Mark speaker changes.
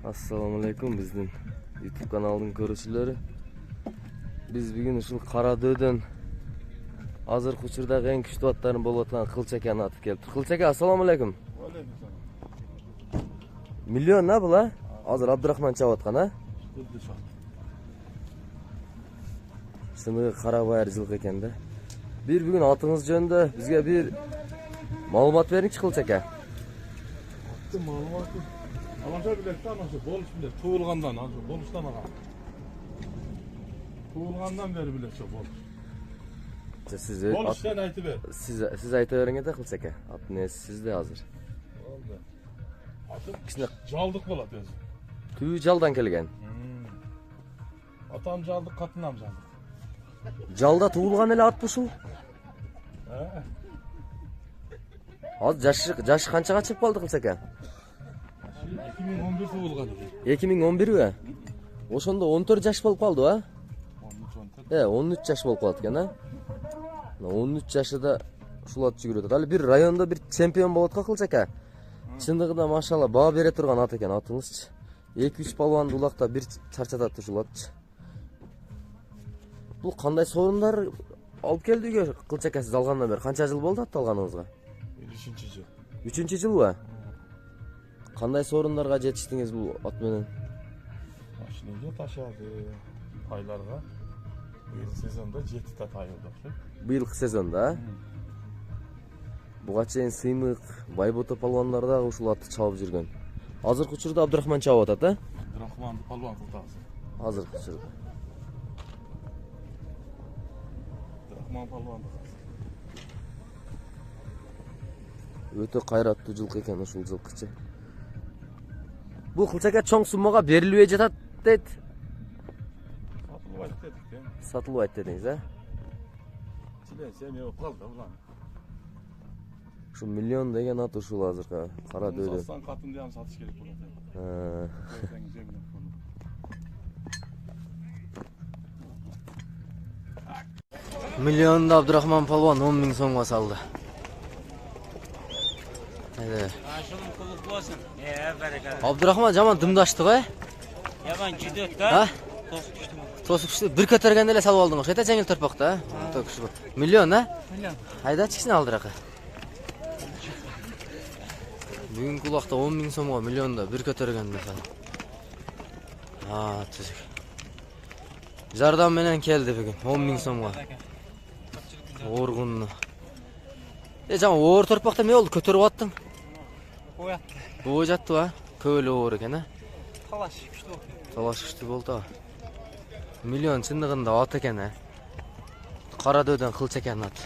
Speaker 1: Assalamu alaikum bizning YouTube kanalının görüşçüleri. Biz bugün uşul Karaдөдөн azır Kuçurdagi eng күчтүү аттарын болуп аткан Кылчаканы атып келиптир. Кылчака, assalamu alaikum. Миллион на була? Азыр Абдурахман чабып аткан, а? Сыны Карабайыр жылкы экен да. Bir bugün atыңыз жөнүндө бизге bir маалымат бериңчи Кылчака.
Speaker 2: Attı malumatı. Anlaşa bilekte anlaşa. Boluş bile. Tuğulgandan. Boluştan ağa. Tuğulgandan beri bilekçe boluş. Boluştan aytı ver.
Speaker 1: Siz ayta beriңiz да Кылчака. Аттын ээси сизде азыр.
Speaker 2: Oldu. Atım
Speaker 1: Кичине
Speaker 2: жалдык болот өзү.
Speaker 1: Түбү жалдан келген.
Speaker 2: Атам жалдык, катынам жалдык.
Speaker 1: Жалда туулган эле ат ушул. Азыр жашы канчага чыгып калды Кылчака?
Speaker 2: 2011 туğulgan eкен.
Speaker 1: 2011 Ошондо 14 жаш болуп калды, а? 13 жаш болуп калат экен, а? 13 жашында ушул ат жүгүрөт. Али бир райондо бир чемпион болот го Кылчака. Чындыгында машалла баа бере турган ат экен атыңызчы. 2-3 палуанды улакта бир чарчатат ушул атчы. Бул кандай сорундар алып келди үйгө Кылчака, сиз алгандан бери канча жыл болду атты алганыңызга?
Speaker 2: 3-жыл.
Speaker 1: 3-жылбы? Кандай сорундарга жетиштиңиз бул ат менен?
Speaker 2: Машинеге ташады, тайларга. Быйыл сезонда 7 та тай болду.
Speaker 1: Быйылкы сезонда? Буга чейин Сыймык, Байбото палуандар да ушул атты чабып жүргөн. Азыркы учурда Абдурахман чабып атат, а?
Speaker 2: Абдурахман палуан кылтабыз.
Speaker 1: Азыркы учурда.
Speaker 2: Абдурахман палуан.
Speaker 1: Өтө кайраттуу жылкы экен ушул жылкычы. Бул Кылчака чоң суммага берилбей жатат дейт.
Speaker 2: Сатылбайт дедик,
Speaker 1: Сатылбайт дедиңиз, а?
Speaker 2: Чиленсе эме болуп калды булан.
Speaker 1: Ушу миллион деген ат ушул азыркы Кaraдөдө.
Speaker 2: Сатсан катынды ham сатыш керек болот.
Speaker 1: Миллионда Абдурахман палуан 10 миң сомго салды. Абдурахман жаман дымдашты го?
Speaker 3: Жаман жүдөт да.
Speaker 1: Тосуп күчтүү. Бир көтөргөндө эле салып алдың го. Эте жеңил торпокто, а? Миллион, а?
Speaker 3: Миллион.
Speaker 1: Айдачы кичине алдырака. Бүгүнкү убакта 10 миң сомго миллиондо бир көтөргөндө салып. Түзүк. Жардам менен келди бүгүн 10 миң сомго. Оргунну. Жаман оор торпокто эмне болду? Көтөрүп аттың?
Speaker 3: Коятты.
Speaker 1: Ой жаттыбы, а? Көп эле оор экен, а?
Speaker 3: Талаш күчтүү болду.
Speaker 1: Талаш күчтүү болду, а? Миллион чындыгында ат экен, а? Кaraдөдөн Кылчаканын аты.